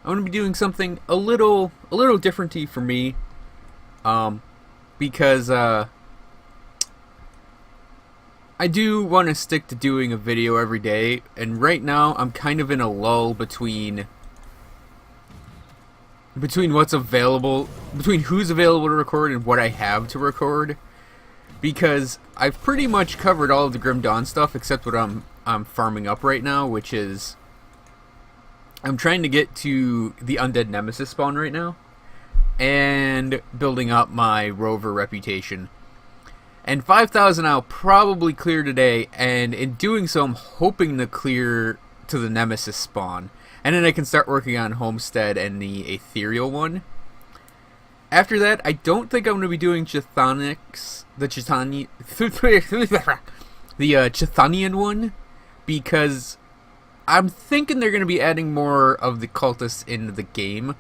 I'm gonna be doing something a little different for me, um, because I do want to stick to doing a video every day, and right now I'm kind of in a lull between what's available, between who's available to record and what I have to record, because I've pretty much covered all of the Grim Dawn stuff except what I'm farming up right now, which is I'm trying to get to the undead nemesis spawn right now and building up my Rover reputation. And 5,000 I'll probably clear today, and in doing so I'm hoping to clear to the nemesis spawn. And then I can start working on Homestead and the Ethereal one. After that, I don't think I'm going to be doing Chthonics, the Chthonian one, because I'm thinking they're going to be adding more of the cultists into the game.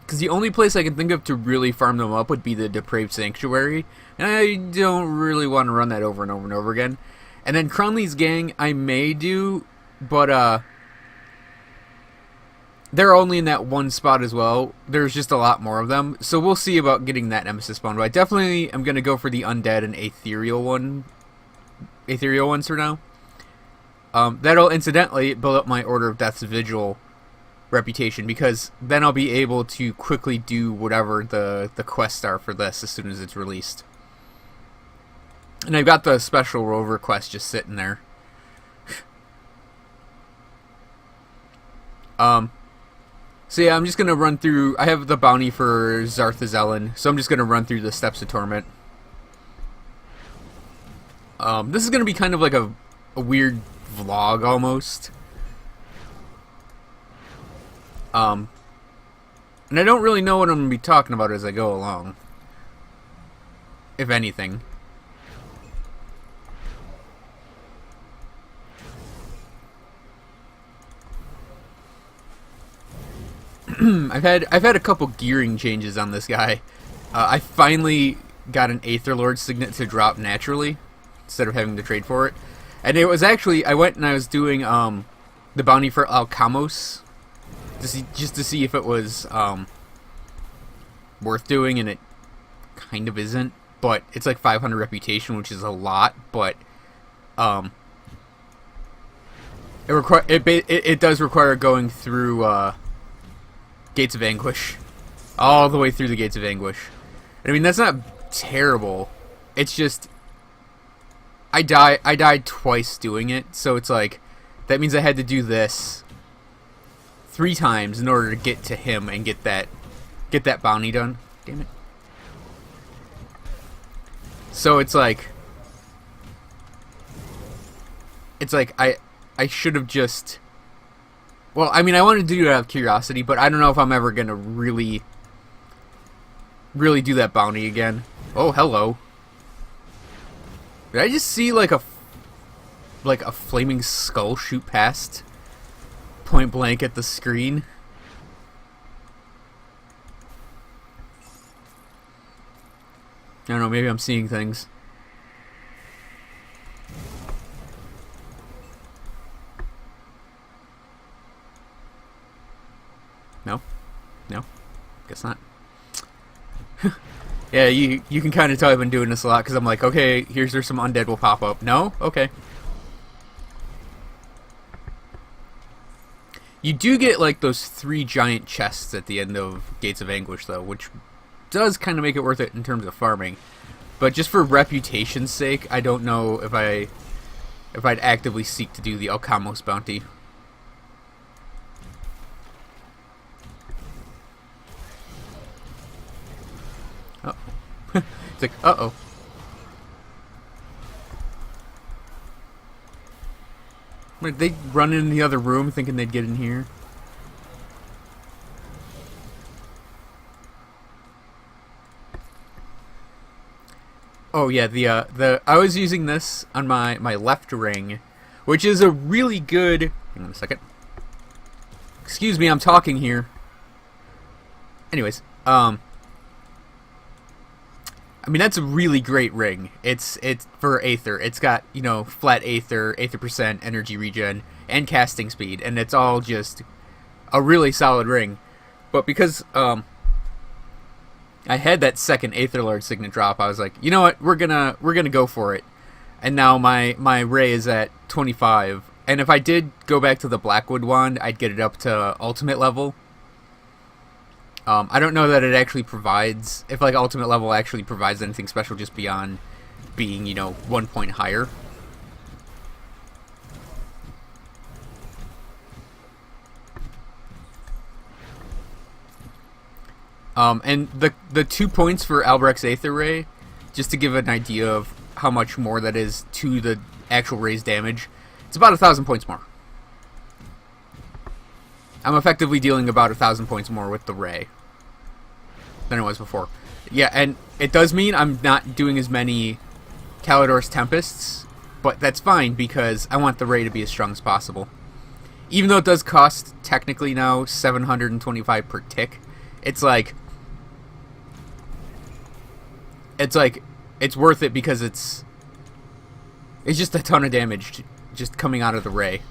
Because the only place I can think of to really farm them up would be the Depraved Sanctuary, and I don't really want to run that over and over and over again. And then Cronley's Gang I may do, but they're only in that one spot as well. There's just a lot more of them, so we'll see about getting that nemesis spawn. But I definitely am going to go for the undead and ethereal ones for now. That'll incidentally build up my Order of Death's Vigil reputation, because then I'll be able to quickly do whatever the quests are for this as soon as it's released. And I've got the special Rover quest just sitting there. So yeah, I'm just going to run through. I have the bounty for Zarthazelin, so I'm just going to run through the Steps of Torment. This is going to be kind of like a weird vlog almost. And I don't really know what I'm going to be talking about as I go along, if anything. I've had a couple gearing changes on this guy. I finally got an Aether Lord Signet to drop naturally instead of having to trade for it, and it was actually I went and I was doing the bounty for Alcamos just to see if it was worth doing, and it kind of isn't. But it's like 500 reputation, which is a lot, but it does require going through Gates of Anguish, all the way through the Gates of Anguish. I mean, that's not terrible. It's just I died twice doing it, so it's like that means I had to do this 3 times in order to get to him and get that bounty done. Damn it. So it's like I should have just. Well, I mean, I wanted to do it out of curiosity, but I don't know if I'm ever gonna really do that bounty again. Oh, hello. Did I just see like a flaming skull shoot past point blank at the screen? I don't know, maybe I'm seeing things. No? No? Guess not. Yeah, you can kind of tell I've been doing this a lot, because I'm like, okay, there's some undead will pop up. No? Okay. You do get, like, those 3 giant chests at the end of Gates of Anguish, though, which does kind of make it worth it in terms of farming. But just for reputation's sake, I don't know if I'd actively seek to do the Alcamos bounty. It's like, uh-oh. Did they run in the other room thinking they'd get in here? Oh yeah, I was using this on my left ring, which is a really good. Hang on a second. Excuse me, I'm talking here. Anyways, I mean, that's a really great ring. It's for Aether. It's got, you know, flat Aether, Aether percent, energy regen, and casting speed, and it's all just a really solid ring. But because I had that second Aether Lord signet drop, I was like, you know what, we're gonna go for it. And now my ray is at 25. And if I did go back to the Blackwood wand, I'd get it up to ultimate level. I don't know that it actually provides, if like ultimate level actually provides anything special just beyond being, 1 point higher. And the 2 points for Albrecht's Aether Ray, just to give an idea of how much more that is to the actual Ray's damage, it's about 1,000 points more. I'm effectively dealing about 1,000 points more with the Ray than it was before. Yeah, and it does mean I'm not doing as many Kalidor's Tempests, but that's fine because I want the Ray to be as strong as possible. Even though it does cost, technically now, 725 per tick, it's worth it because it's just a ton of damage just coming out of the Ray.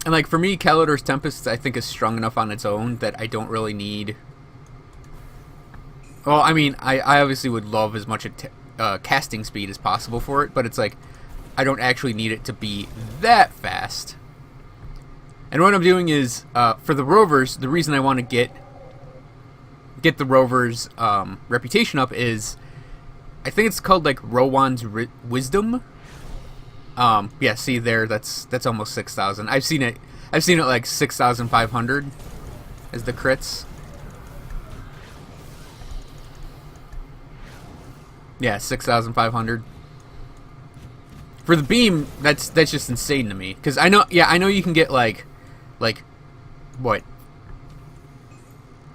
And like for me, Kalidor's Tempest I think is strong enough on its own that I don't really need. Well, I mean, I obviously would love as much casting speed as possible for it, but it's like I don't actually need it to be that fast. And what I'm doing is, for the Rovers, the reason I want to get the Rovers' reputation up is, I think it's called like Rowan's Wisdom. Yeah, see there, that's almost 6,000. I've seen it like 6,500 as the crits. Yeah, 6,500. For the beam, that's just insane to me. Because I know you can get like what,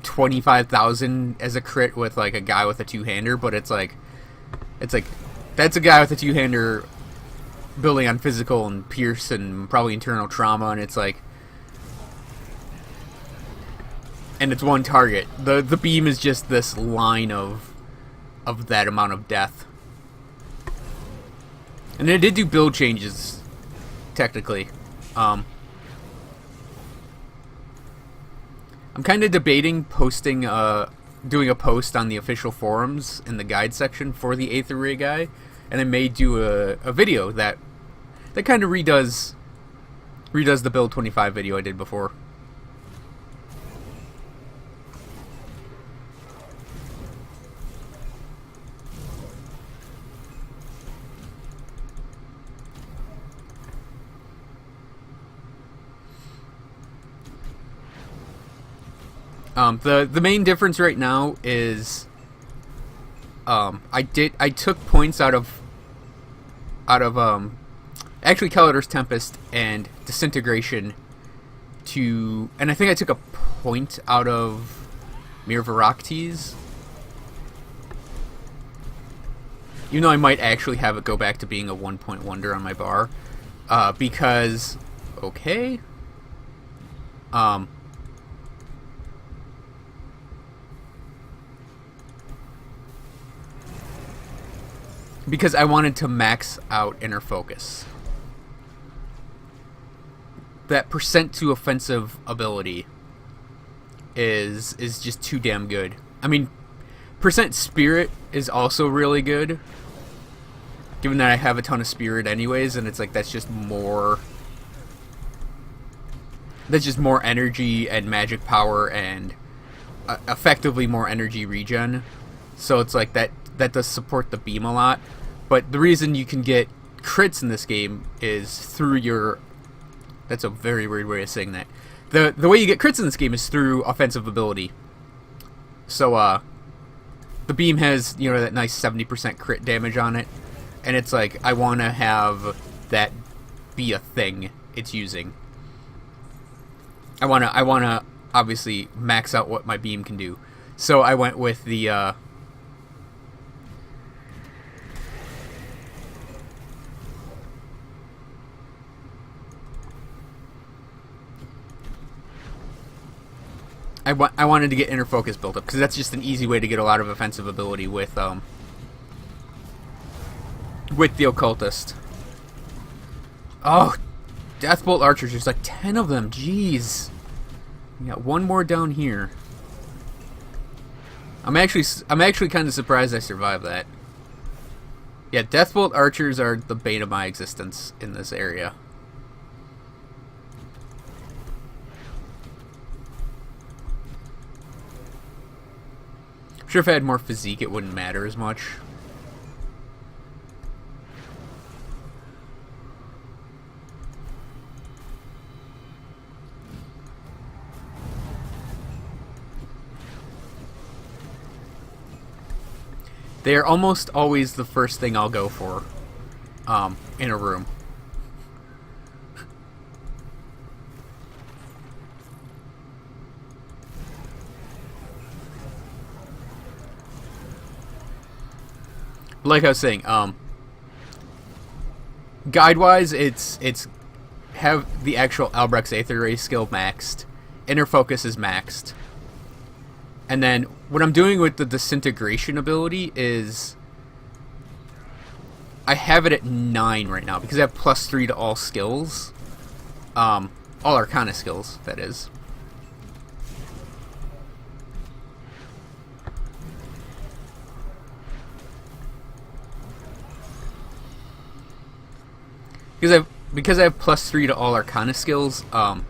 25,000 as a crit with like a guy with a two-hander, but it's like that's a guy with a two-hander building on physical and pierce and probably internal trauma, and it's like, and it's one target. The beam is just this line of that amount of death. And it did do build changes, technically. I'm kind of debating posting, doing a post on the official forums in the guide section for the Aether Ray guy, and I may do a video that kind of redoes the build 25 video I did before. The main difference right now is I took points out of actually Kalidor's Tempest and Disintegration and I think I took a point out of Mir Varaktes, even though I might actually have it go back to being a 1-point wonder on my bar, because okay, because I wanted to max out Inner Focus. That percent to offensive ability is just too damn good. I mean, percent Spirit is also really good, given that I have a ton of Spirit anyways, and it's like that's just more energy and magic power and effectively more energy regen. So it's like that does support the beam a lot. But the reason you can get crits in this game is through your... That's a very weird way of saying that. The way you get crits in this game is through offensive ability. So, the beam has, that nice 70% crit damage on it. And it's like, I want to have that be a thing it's using. I want to obviously max out what my beam can do. So I went with the... I wanted to get inner focus built up because that's just an easy way to get a lot of offensive ability with the occultist. Oh, Deathbolt archers. There's like 10 of them. Jeez. We got one more down here. I'm actually kind of surprised I survived that. Yeah, Deathbolt archers are the bane of my existence in this area. I'm sure if I had more physique, it wouldn't matter as much. They are almost always the first thing I'll go for in a room. Like I was saying, guide-wise, it's have the actual Albrecht's Aether Ray skill maxed. Inner Focus is maxed. And then what I'm doing with the Disintegration ability is I have it at 9 right now because I have +3 to all skills. All Arcana skills, that is. Because I have +3 to all Arcana skills, I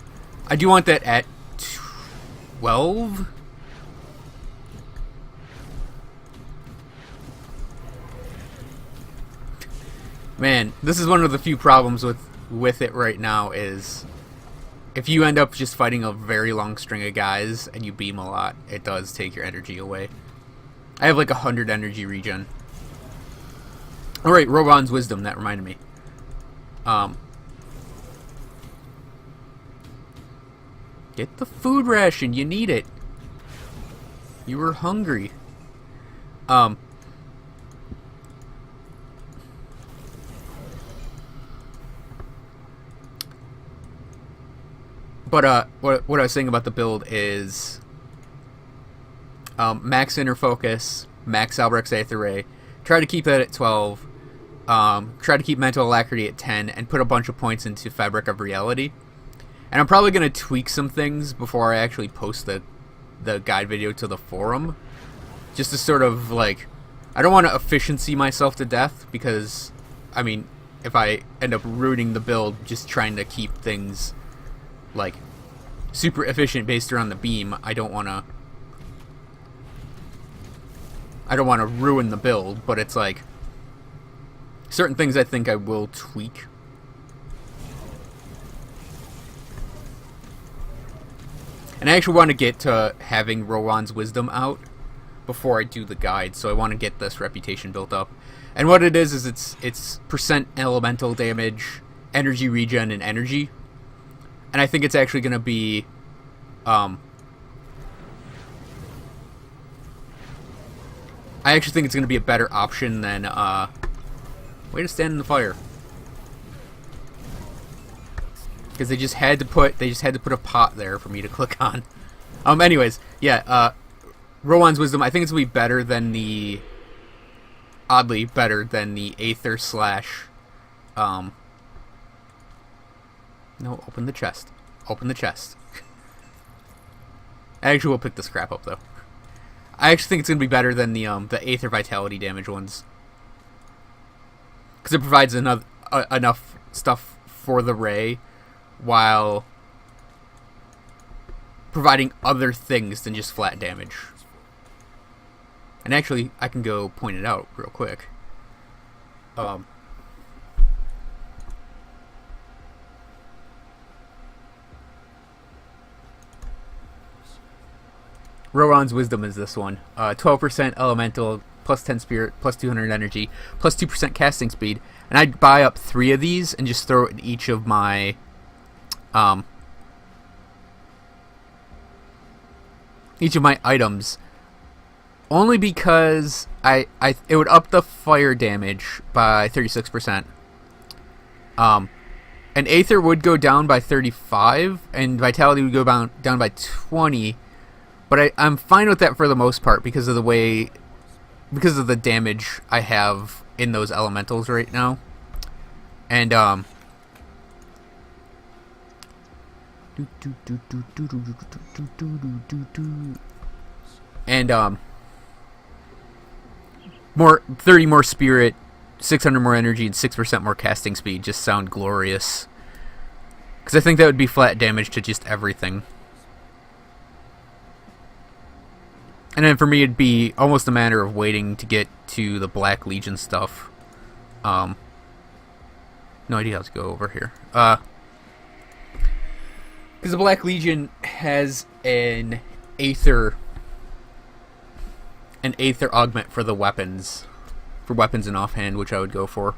do want that at 12. Man, this is one of the few problems with it right now is if you end up just fighting a very long string of guys and you beam a lot, it does take your energy away. I have like 100 energy regen. Alright, Rowan's Wisdom, that reminded me. Get the food ration, you need it. You were hungry. But what I was saying about the build is max Inner Focus, max Albrecht's Aether Ray, try to keep that at 12, try to keep Mental Alacrity at 10, and put a bunch of points into Fabric of Reality. And I'm probably going to tweak some things before I actually post the guide video to the forum, just to sort of, like, I don't want to efficiency myself to death, because, I mean, if I end up ruining the build just trying to keep things like super efficient based around the beam, I don't want to ruin the build, but it's like certain things I think I will tweak. And I actually want to get to having Rowan's Wisdom out before I do the guide, so I want to get this reputation built up. And what it is it's percent elemental damage, energy regen, and energy. And I think it's actually going to be I actually think it's going to be a better option than way to stand in the fire. Because they just had to put a pot there for me to click on. Anyways, yeah, Rowan's Wisdom, I think it's going to be better than the oddly better than the Aether slash no, open the chest. Open the chest. I actually will pick this crap up, though. I actually think it's going to be better than the Aether Vitality damage ones. Because it provides enough stuff for the Ray, while providing other things than just flat damage. And actually, I can go point it out real quick. Rowan's Wisdom is this one. 12% Elemental, plus 10 Spirit, plus 200 Energy, plus 2% Casting Speed. And I'd buy up 3 of these and just throw it in each of my items. Only because it would up the fire damage by 36%. And Aether would go down by 35, and Vitality would go down by 20. But I'm fine with that for the most part because of the damage I have in those elementals right now. And more 30 more spirit, 600 more energy, and 6% more casting speed just sound glorious. Because I think that would be flat damage to just everything. And then for me, it'd be almost a matter of waiting to get to the Black Legion stuff. No idea how to go over here. Because the Black Legion has an Aether augment for the weapons. For weapons and offhand, which I would go for.